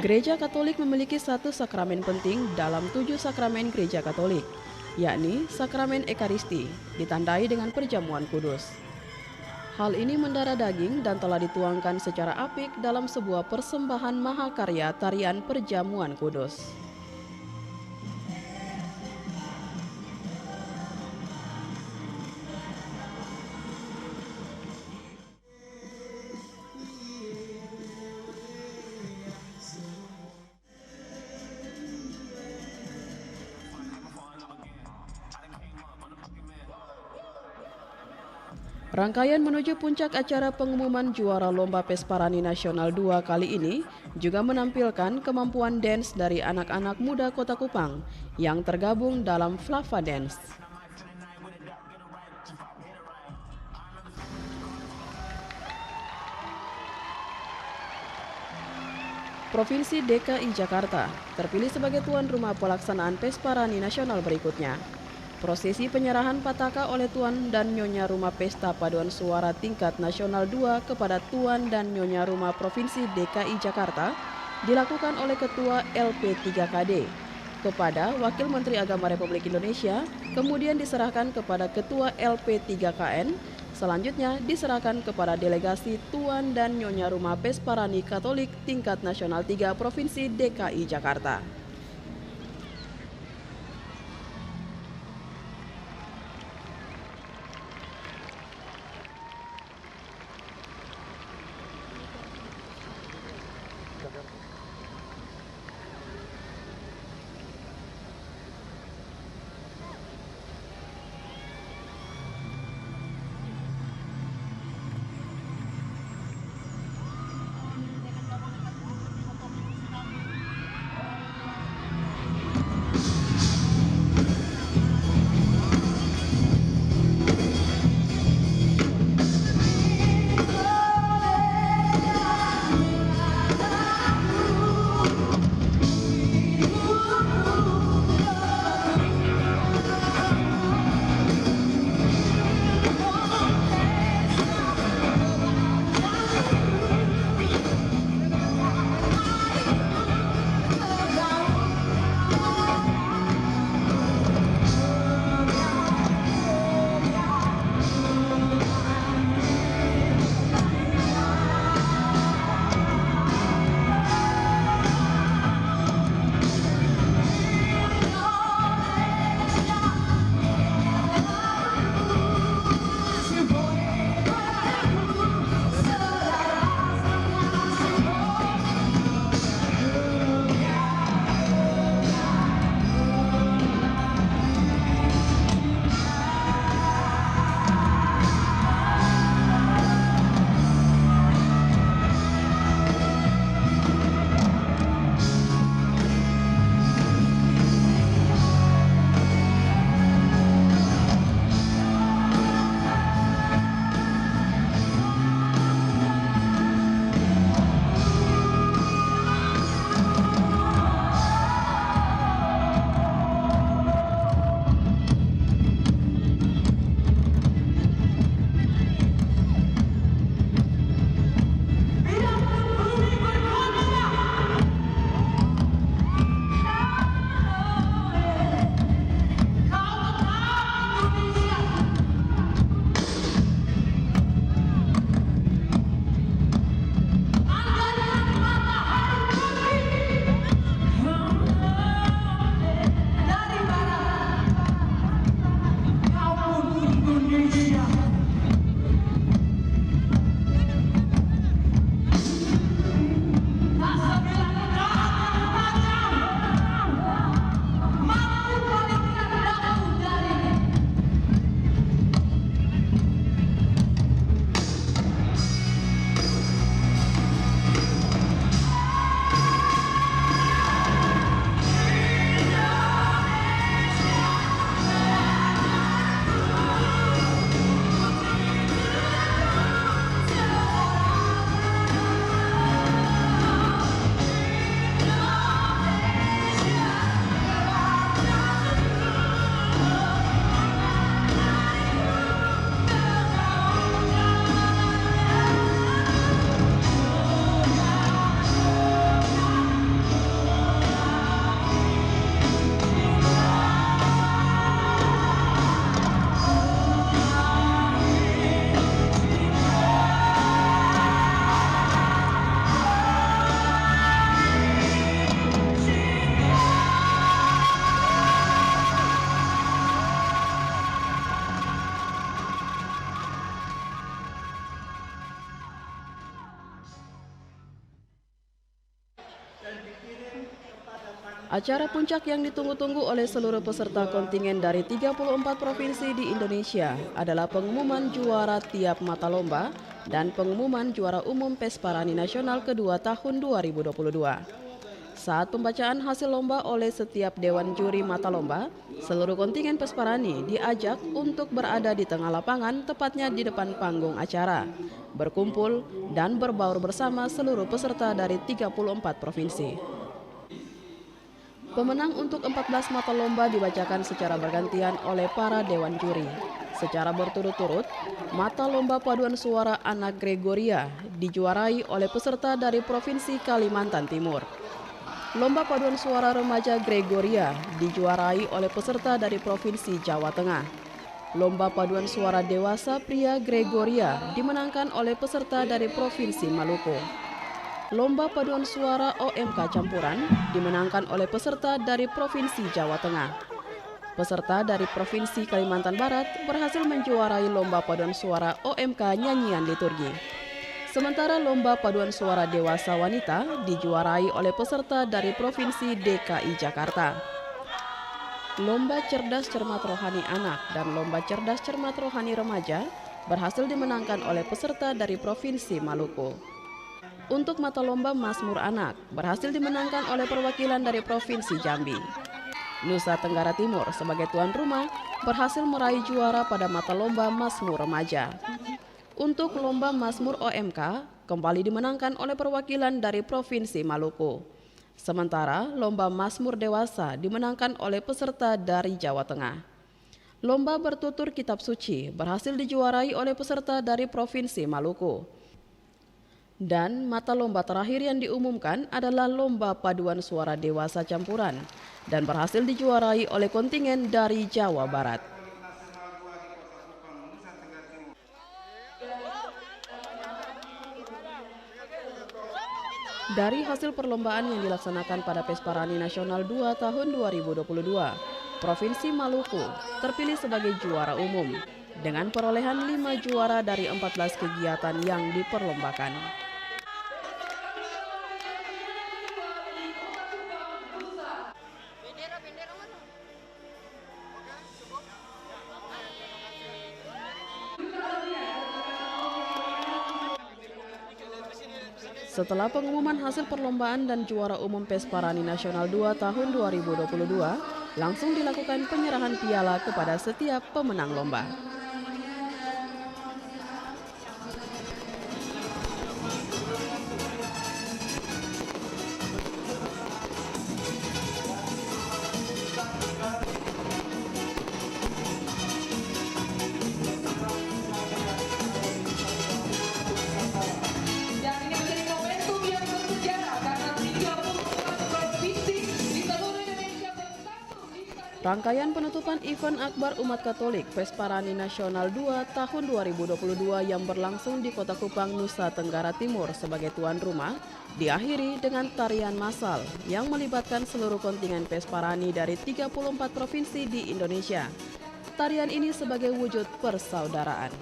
Gereja Katolik memiliki satu sakramen penting dalam 7 sakramen Gereja Katolik, yakni sakramen Ekaristi, ditandai dengan perjamuan kudus. Hal ini mendarah daging dan telah dituangkan secara apik dalam sebuah persembahan mahakarya tarian perjamuan kudus. Rangkaian menuju puncak acara pengumuman juara Lomba Pesparani Nasional 2 kali ini juga menampilkan kemampuan dance dari anak-anak muda Kota Kupang yang tergabung dalam Flava Dance. Provinsi DKI Jakarta terpilih sebagai tuan rumah pelaksanaan Pesparani Nasional berikutnya. Prosesi penyerahan pataka oleh Tuan dan Nyonya Rumah Pesta Paduan Suara Tingkat Nasional 2 kepada Tuan dan Nyonya Rumah Provinsi DKI Jakarta dilakukan oleh Ketua LP3KD kepada Wakil Menteri Agama Republik Indonesia, kemudian diserahkan kepada Ketua LP3KN, selanjutnya diserahkan kepada delegasi Tuan dan Nyonya Rumah Pesparani Katolik Tingkat Nasional 3 Provinsi DKI Jakarta. Acara puncak yang ditunggu-tunggu oleh seluruh peserta kontingen dari 34 provinsi di Indonesia adalah pengumuman juara tiap mata lomba dan pengumuman juara umum Pesparani Nasional kedua tahun 2022. Saat pembacaan hasil lomba oleh setiap dewan juri mata lomba, seluruh kontingen Pesparani diajak untuk berada di tengah lapangan, tepatnya di depan panggung acara, berkumpul dan berbaur bersama seluruh peserta dari 34 provinsi. Pemenang untuk 14 mata lomba dibacakan secara bergantian oleh para dewan juri. Secara berturut-turut, mata lomba paduan suara anak Gregoria dijuarai oleh peserta dari Provinsi Kalimantan Timur. Lomba paduan suara remaja Gregoria dijuarai oleh peserta dari Provinsi Jawa Tengah. Lomba paduan suara dewasa pria Gregoria dimenangkan oleh peserta dari Provinsi Maluku. Lomba paduan suara OMK campuran dimenangkan oleh peserta dari Provinsi Jawa Tengah. Peserta dari Provinsi Kalimantan Barat berhasil menjuarai lomba paduan suara OMK nyanyian liturgi. Sementara lomba paduan suara dewasa wanita dijuarai oleh peserta dari Provinsi DKI Jakarta. Lomba cerdas cermat rohani anak dan lomba cerdas cermat rohani remaja berhasil dimenangkan oleh peserta dari Provinsi Maluku. Untuk mata lomba Mazmur Anak berhasil dimenangkan oleh perwakilan dari Provinsi Jambi. Nusa Tenggara Timur sebagai tuan rumah berhasil meraih juara pada mata lomba Mazmur Remaja. Untuk lomba Mazmur OMK kembali dimenangkan oleh perwakilan dari Provinsi Maluku. Sementara lomba Mazmur Dewasa dimenangkan oleh peserta dari Jawa Tengah. Lomba bertutur kitab suci berhasil dijuarai oleh peserta dari Provinsi Maluku. Dan mata lomba terakhir yang diumumkan adalah lomba paduan suara dewasa campuran dan berhasil dijuarai oleh kontingen dari Jawa Barat. Dari hasil perlombaan yang dilaksanakan pada Pesparani Nasional 2 tahun 2022, Provinsi Maluku terpilih sebagai juara umum dengan perolehan 5 juara dari 14 kegiatan yang diperlombakan. Setelah pengumuman hasil perlombaan dan juara umum Pesparani Nasional 2 tahun 2022, langsung dilakukan penyerahan piala kepada setiap pemenang lomba. Rangkaian penutupan event Akbar Umat Katolik Pesparani Nasional 2 tahun 2022 yang berlangsung di Kota Kupang, Nusa Tenggara Timur sebagai tuan rumah diakhiri dengan tarian massal yang melibatkan seluruh kontingen Pesparani dari 34 provinsi di Indonesia. Tarian ini sebagai wujud persaudaraan.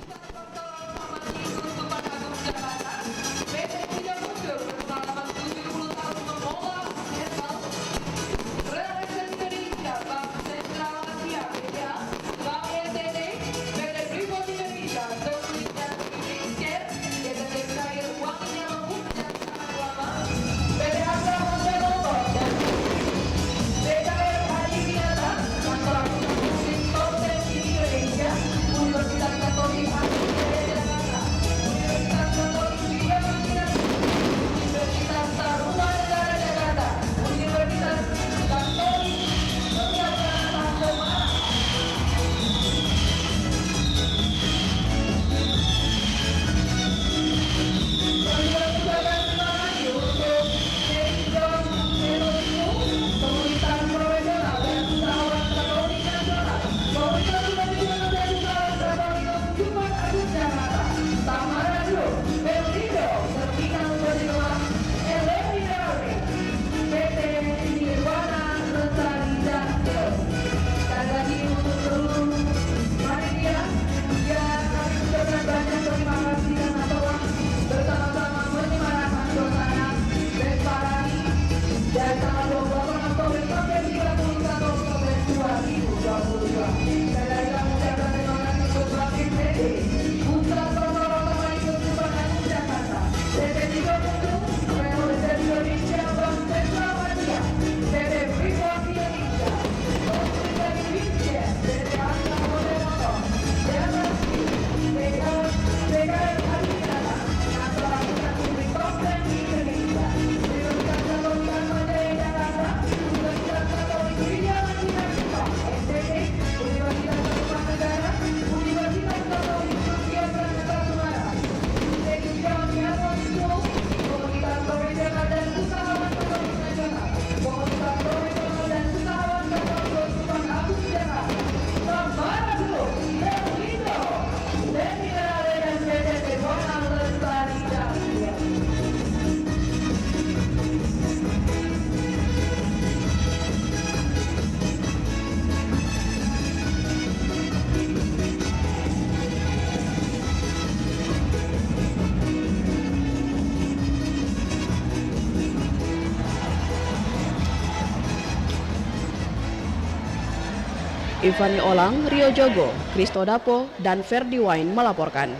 Ivani Olang, Rio Jogo, Kristo Dapo, dan Ferdi Wine melaporkan.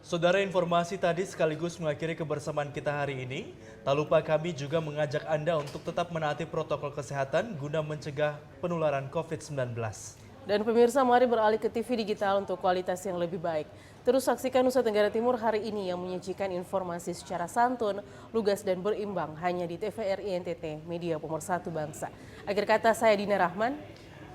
Saudara, informasi tadi sekaligus mengakhiri kebersamaan kita hari ini. Tak lupa kami juga mengajak Anda untuk tetap menaati protokol kesehatan guna mencegah penularan COVID-19. Dan pemirsa, mari beralih ke TV digital untuk kualitas yang lebih baik. Terus saksikan Nusa Tenggara Timur hari ini yang menyajikan informasi secara santun, lugas dan berimbang hanya di TVRI NTT, media pemersatu bangsa. Akhir kata, saya Dina Rahman.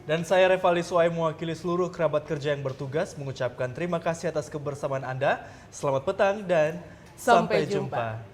Dan saya Revalis Suai mewakili seluruh kerabat kerja yang bertugas mengucapkan terima kasih atas kebersamaan Anda. Selamat petang dan sampai jumpa.